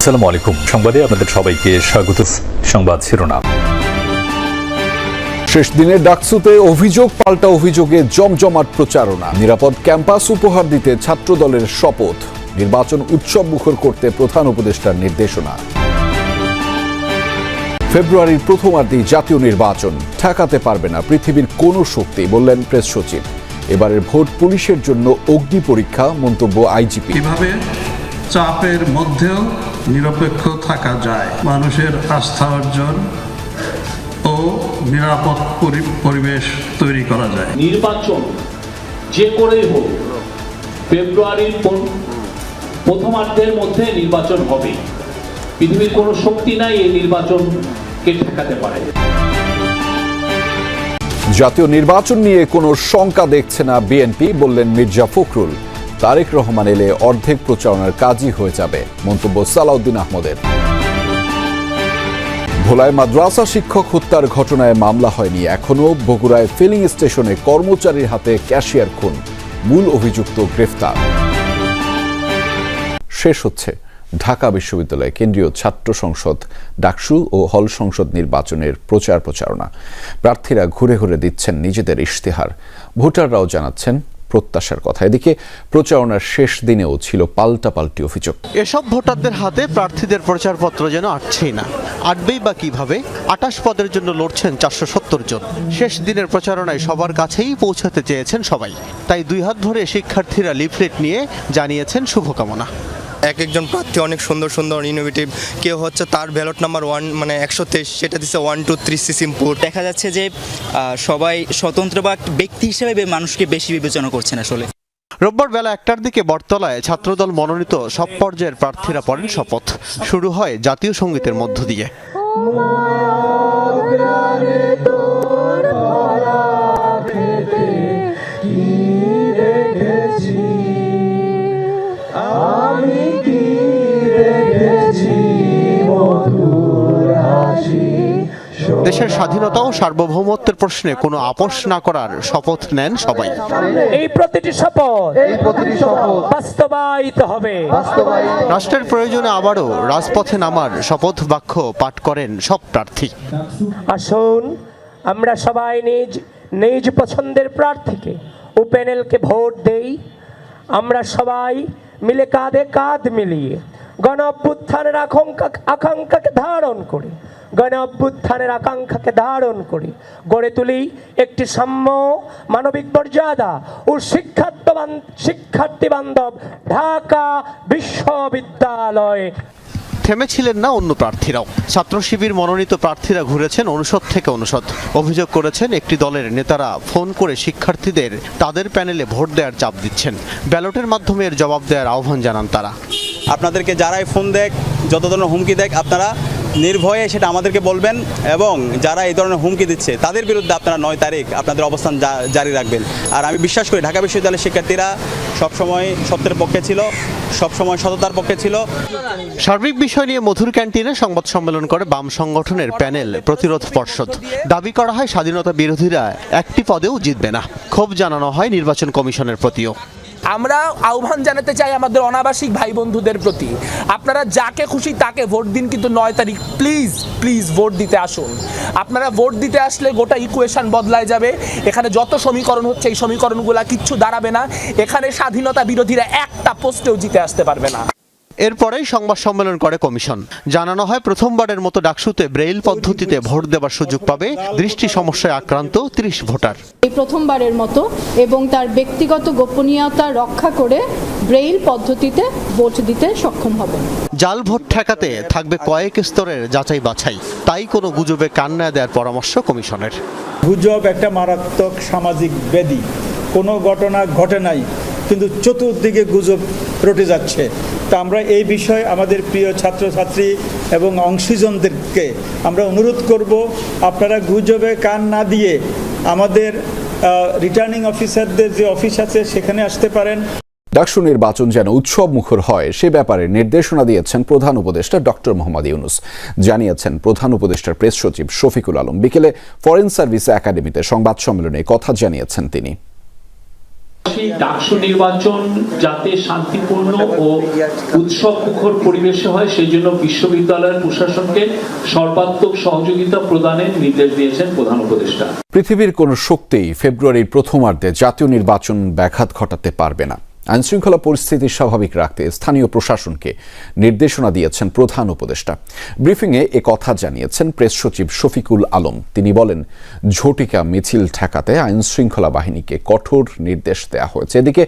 আসসালামু আলাইকুম। সংবাদে আপনাদের সবাইকে স্বাগত। সংবাদ শিরোনাম। শেষ দিনে ডাকসুতে অভিযোগ পাল্টা অভিযোগে জমজমাট প্রচারণা। নিরাপদ ক্যাম্পাস উপহার দিতে ছাত্র দলের শপথ। নির্বাচন উৎসব মুখর করতে প্রধান উপদেষ্টার নির্দেশনা। ফেব্রুয়ারির প্রথমার্ধেই জাতীয় নির্বাচন, ঠেকাতে পারবে না পৃথিবীর কোনো শক্তি, বললেন প্রেস সচিব। এবারের ভোট পুলিশের জন্য অগ্নি পরীক্ষা, মন্তব্য আইজিপি। কিভাবে চাপের মধ্যেও নিরপেক্ষ থাকা যায়, মানুষের আস্থা অর্জন ও নিরাপদ পরিবেশ তৈরি করা যায়। নির্বাচন যে করেই হোক ফেব্রুয়ারির প্রথমার্ধের মধ্যে নির্বাচন হবে। পৃথিবীর কোনো শক্তি নাই এই নির্বাচনকে ঠেকাতে পারে। জাতীয় নির্বাচন নিয়ে কোনো শঙ্কা দেখছে না বিএনপি, বললেন মির্জা ফখরুল। তারেক রহমান এলে অর্ধেক প্রচারণার কাজই হয়ে যাবে, মন্তব্য সালাউদ্দিন আহমদের। ভোলায় মাদ্রাসা শিক্ষক হত্যার ঘটনায় মামলা হয়নি এখনো। বগুড়ায় ফিলিং স্টেশনে কর্মচারীর হাতে ক্যাশিয়ার খুন, মূল অভিযুক্ত গ্রেফতার। শেষ হচ্ছে ঢাকা বিশ্ববিদ্যালয় কেন্দ্রীয় ছাত্র সংসদ ডাকসু ও হল সংসদ নির্বাচনের প্রচারণা। প্রার্থীরা ঘুরে ঘুরে দিচ্ছেন নিজেদের ইশতেহার, ভোটাররাও জানাচ্ছেন প্রত্যাশার কথা। এদিকে প্রচারণার শেষ দিনেও ছিল পাল্টাপাল্টি অভিযোগ। এসব ভোটারদের হাতে প্রার্থীদের প্রচারপত্র যেন আটছেই না। আটবেই বা কিভাবে? 28 পদের জন্য লড়ছেন 470 জন। শেষ দিনের প্রচারণায় সবার কাছেই পৌঁছাতে চেয়েছেন সবাই, তাই দুই হাত ভরে শিক্ষার্থীরা লিফলেট নিয়ে জানিয়েছেন শুভকামনা। এক একজন প্রার্থী অনেক সুন্দর সুন্দর ইনোভেটিভ। কেউ হচ্ছে তার ব্যালট নাম্বার 1 মানে 123, সেটা দিচ্ছে 1 2 3 সিসিমপুর। দেখা যাচ্ছে যে সবাই স্বতন্ত্র বা ব্যক্তি হিসেবে মানুষকে বেশি বিবেচনা করছেন আসলে। রোববার বেলা 1টার দিকে বটতলায় ছাত্রদল মনোনীত সব পর্যায়ের প্রার্থীরা পড়েন শপথ। শুরু হয় জাতীয় সঙ্গীতের মধ্য দিয়ে। দেশের স্বাধীনতা ও সার্বভৌমত্বের প্রশ্নে কোনো আপোষ না করার শপথ নেন সবাই। এই প্রতিটি শপথ বাস্তবায়িত হবে। রাষ্ট্রের প্রয়োজনে আবারও রাজপথে নামার শপথ বাক্য পাঠ করেন সব প্রার্থী। আসুন আমরা সবাই নিজ নিজ পছন্দের প্রার্থীকে ও প্যানেলকে ভোট দেই। আমরা সবাই মিলে কাঁধে কাঁধ মিলিয়ে গণ অভ্যুত্থানের আকাঙ্ক্ষাকে গড়ে তুলি একটি সাম্য, মানবিক মর্যাদা ও শিক্ষার্থী বান্ধব ঢাকা বিশ্ববিদ্যালয়। থেমেছিলেন না অন্য প্রার্থীরাও। ছাত্র শিবির মনোনীত প্রার্থীরা ঘুরেছেন অনুষদ থেকে অনুষদ। অভিযোগ করেছেন একটি দলের নেতারা ফোন করে শিক্ষার্থীদের তাদের প্যানেলে ভোট দেওয়ার চাপ দিচ্ছেন। ব্যালটের মাধ্যমে এর জবাব দেওয়ার আহ্বান জানান তারা। আপনাদেরকে যারাই ফোন দেখ, যত ধরনের হুমকি দেখ, আপনারা নির্ভয়ে সেটা আমাদেরকে বলবেন, এবং যারা এই ধরনের হুমকি দিচ্ছে তাদের বিরুদ্ধে আপনারা 9 তারিখ আপনাদের অবস্থান জারি রাখবেন। আর আমি বিশ্বাস করি ঢাকা বিশ্ববিদ্যালয়ের শিক্ষার্থীরা সবসময় সত্যের পক্ষে ছিল, সবসময় সততার পক্ষে ছিল। সার্বিক বিষয় নিয়ে মধুর ক্যান্টিনে সংবাদ সম্মেলন করে বাম সংগঠনের প্যানেল প্রতিরোধ পর্ষদ। দাবি করা হয় স্বাধীনতা বিরোধীরা একটি পদেও জিতবে না। ক্ষোভ জানানো হয় নির্বাচন কমিশনের প্রতিও। আমরা আহ্বান জানাতে চাই আমাদের অনাবাসিক ভাই বন্ধুদের প্রতি, আপনারা যাকে খুশি তাকে ভোট দিন, কিন্তু 9 তারিখ প্লিজ ভোট দিতে আসুন। আপনারা ভোট দিতে আসলে গোটা ইকুয়েশন বদলায় যাবে। এখানে যত সমীকরণ হচ্ছে এই সমীকরণগুলো কিচ্ছু দাঁড়াবে না। এখানে স্বাধীনতা বিরোধীরা একটা পোস্টেও জিতে আসতে পারবে না। এরপরেই সংবাদ সম্মেলন করে কমিশন। জানানো হয় প্রথমবারের মতো ডাকসুতে ব্রেইল পদ্ধতিতে ভোট দেবার সুযোগ পাবে দৃষ্টি সমস্যায় আক্রান্ত 30 ভোটার। এই প্রথমবারের মতো এবং তার ব্যক্তিগত গোপনীয়তা রক্ষা করে ব্রেইল পদ্ধতিতে ভোট দিতে সক্ষম হবে। জাল ভোট ঠেকাতে থাকবে কয়েক স্তরের যাচাই বাছাই, তাই কোনো গুজবে কান না দেওয়ার পরামর্শ কমিশনের। গুজব একটা মারাত্মক সামাজিক ব্যাধি। কোনো ঘটনা ঘটে নাই, কিন্তু চতুর্দিকে গুজব রটে যাচ্ছে। তা আমরা এই বিষয়ে আমাদের প্রিয় ছাত্রছাত্রী এবং অংশীজনদেরকে আমরা অনুরোধ করব, আপনারা গুজবে কান না দিয়ে আমাদের রিটার্নিং অফিসারদের যে অফিস আছে সেখানে আসতে পারেন। ডাকসু নির্বাচন যেন উৎসব মুখর হয় সে ব্যাপারে নির্দেশনা দিয়েছেন প্রধান উপদেষ্টা ডক্টর মোহাম্মদ ইউনূস। জানিয়েছেন প্রধান উপদেষ্টার প্রেস সচিব শফিকুল আলম। বিকেলে ফরেন সার্ভিস একাডেমিতে সংবাদ সম্মেলনে কথা জানিয়েছেন তিনি। ডাকসু নির্বাচন যাতে শান্তিপূর্ণ ও উৎসবমুখর পরিবেশে হয় সেই জন্য বিশ্ববিদ্যালয়ের প্রশাসনকে সর্বাত্মক সহযোগিতা প্রদানের নির্দেশ দিয়েছেন প্রধান উপদেষ্টা। পৃথিবীর কোনো শক্তিই ফেব্রুয়ারির প্রথমার্ধে জাতীয় নির্বাচন ব্যাঘাত ঘটাতে পারবে না। আইনশৃঙ্খলা পরিস্থিতি স্বাভাবিক রাখতে স্থানীয় প্রশাসনকে নির্দেশনা দিয়েছেন প্রধান উপদেষ্টা। ব্রিফিংয়ে কথা জানিয়েছেন প্রেস সচিব শফিকুল আলম। তিনি বলেন, ঝটিকা মিছিল ঠেকাতে আইনশৃঙ্খলা বাহিনীকে কঠোর নির্দেশ দেওয়া হয়েছে। এদিকে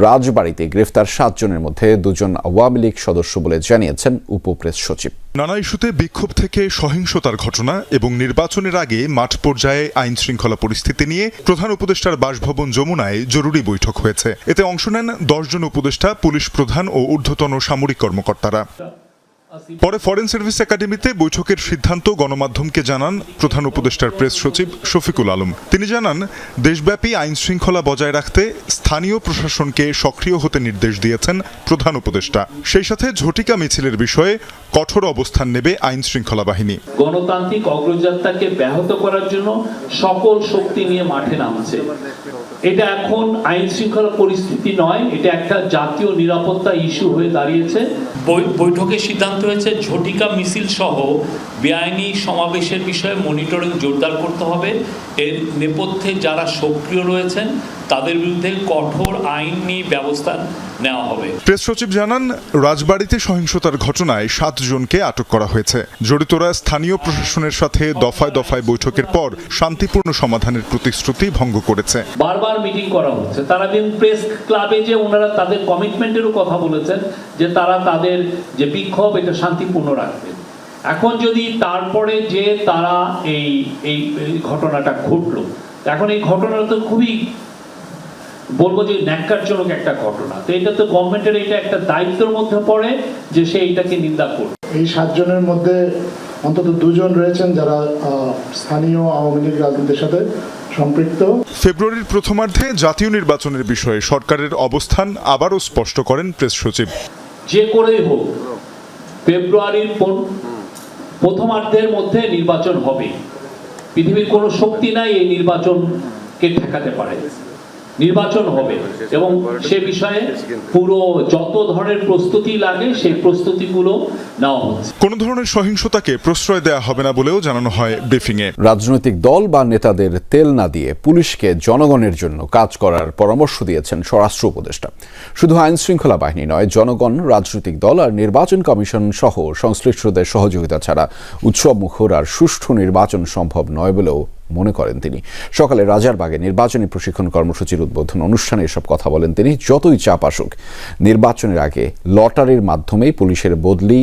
রাজবাড়ীতে গ্রেফতার 7 জনের মধ্যে 2 জন আওয়ামী লীগ সদস্য বলে জানিয়েছেন উপপ্রেস সচিব। নানা ইস্যুতে বিক্ষোভ থেকে সহিংসতার ঘটনা এবং নির্বাচনের আগে মাঠ পর্যায়ে আইন শৃঙ্খলা পরিস্থিতি নিয়ে প্রধান উপদেষ্টার বাসভবন যমুনায় জরুরি বৈঠক হয়েছে। এতে অংশ নেন 10 জন উপদেষ্টা, পুলিশ প্রধান ও ঊর্ধ্বতন সামরিক কর্মকর্তারা। পরে ফরেন সার্ভিস একাডেমিতে বৈঠকের সিদ্ধান্ত গণমাধ্যমকে জানান প্রধান উপদেষ্টার প্রেস সচিব শফিকুল আলম। তিনি জানান, দেশব্যাপী আইন শৃঙ্খলা বজায় রাখতে স্থানীয় প্রশাসনকে সক্রিয় হতে নির্দেশ দিয়েছেন প্রধান উপদেষ্টা। সেই সাথে ঝটিকা মিছিলের বিষয়ে কঠোর অবস্থান নেবে আইন শৃঙ্খলা বাহিনী। গণতান্ত্রিক অগ্রযাত্রাকে ব্যাহত করার জন্য সকল শক্তি নিয়ে মাঠে নামছে। এটা এখন আইন শৃঙ্খলা পরিস্থিতি নয়, এটা একটা জাতীয় নিরাপত্তা ইস্যু হয়ে দাঁড়িয়েছে। বৈঠকে সিদ্ধান্ত হয়েছে ঝটিকা মিছিল সহ বেআইনি সমাবেশের বিষয়ে মনিটরিং জোরদার করতে হবে। এর নেপথ্যে যারা সক্রিয় রয়েছেন তাদের বিরুদ্ধে কঠোর আইনি ব্যবস্থা নেওয়া হবে। প্রেস সচিব জানান, রাজবাড়ীতে সহিংসতার ঘটনায় 7 জনকে আটক করা হয়েছে। জড়িতরা স্থানীয় প্রশাসনের সাথে দফায় দফায় বৈঠকের পর শান্তিপূর্ণ সমাধানের প্রতিশ্রুতি ভঙ্গ করেছে। বারবার মিটিং করা হচ্ছে। তারা দিন প্রেস ক্লাবে যে ওনারা তাদের কমিটমেন্টেরও কথা বলেছেন যে তারা তাদের যে বিক্ষোভ এটা শান্তিপূর্ণ রাখবেন। এখন যদি তারপরে যে তারা এই ঘটনাটা ঘটলো, এখন এই ঘটনাটা তো খুবই বলবো যে ন্যাক্কারজনক একটা ঘটনা। তো এটা তো গভর্নমেন্টের এটা একটা দায়িত্বের মধ্যে পড়ে যে সে এইটাকে নিন্দা করবে। এই 7 জনের মধ্যে অন্তত 2 জন রয়েছেন যারা স্থানীয় আওয়ামী লীগ রাজনীতির সাথে সম্পৃক্ত। ফেব্রুয়ারির প্রথমার্ধে জাতীয় নির্বাচনের বিষয়ে সরকারের অবস্থান আবারও স্পষ্ট করেন প্রেস সচিব। যে করেই হোক ফেব্রুয়ারির প্রথমার্ধের মধ্যে নির্বাচন হবে। পৃথিবীর কোনো শক্তি নাই এই নির্বাচনকে ঠেকাতে পারে। নির্বাচন হবে এবং সে বিষয়ে পুরো যত ধরনের প্রস্তুতি লাগে সেই প্রস্তুতিগুলো নেওয়া হচ্ছে। কোনো ধরনের সহিংসতাকে প্রশ্রয় দেওয়া হবে না বলেও জানানো হয় ব্রিফিংয়ে। রাজনৈতিক দল বা নেতাদের তেল না দিয়ে পুলিশকে জনগণের জন্য কাজ করার পরামর্শ দিয়েছেন স্বরাষ্ট্র উপদেষ্টা। শুধু আইন শৃঙ্খলা বাহিনী নয়, জনগণ, রাজনৈতিক দল আর নির্বাচন কমিশন সহ সংশ্লিষ্টদের সহযোগিতা ছাড়া উৎসব মুখর আর সুষ্ঠু নির্বাচন সম্ভব নয় বলেও মনে করেন তিনি। সকালে রাজারবাগে নির্বাচনী প্রশিক্ষণ কর্মসূচির উদ্বোধন অনুষ্ঠানে এসব কথা বলেন তিনি। যতই চাপ আসুক, নির্বাচনের আগে লটারির মাধ্যমেই পুলিশের বদলি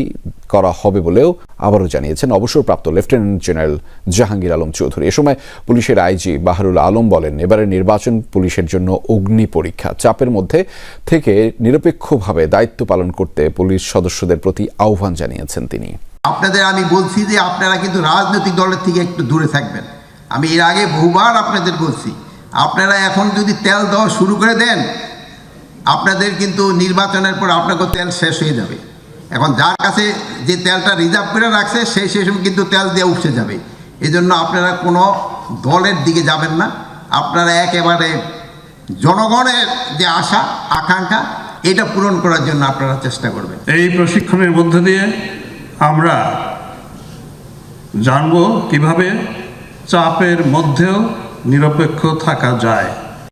করা হবে বলেও আবারও জানিয়েছেন অবসরপ্রাপ্ত লেফটেন্যান্ট জেনারেল জাহাঙ্গীর আলম চৌধুরী। এ সময় পুলিশের আইজি বাহারুল আলম বলেন, এবারের নির্বাচন পুলিশের জন্য অগ্নি পরীক্ষা। চাপের মধ্যে থেকে নিরপেক্ষভাবে দায়িত্ব পালন করতে পুলিশ সদস্যদের প্রতি আহ্বান জানিয়েছেন তিনি। আপনাদের আমি বলছি যে আপনারা কিন্তু রাজনৈতিক দলের থেকে একটু দূরে থাকবেন। আমি এর আগে বহুবার আপনাদের বলছি, আপনারা এখন যদি তেল দেওয়া শুরু করে দেন, আপনাদের কিন্তু নির্বাচনের পর আপনাকে তেল শেষ হয়ে যাবে। এখন যার কাছে যে তেলটা রিজার্ভ করে রাখছে সেই সময় কিন্তু তেল দিয়ে উঠে যাবে। এই জন্য আপনারা কোনো দলের দিকে যাবেন না, আপনারা একেবারে জনগণের যে আশা আকাঙ্ক্ষা এটা পূরণ করার জন্য আপনারা চেষ্টা করবেন। এই প্রশিক্ষণের মধ্য দিয়ে আমরা জানব কিভাবে চাপের মধ্যেও নিরপেক্ষ থাকা যায়।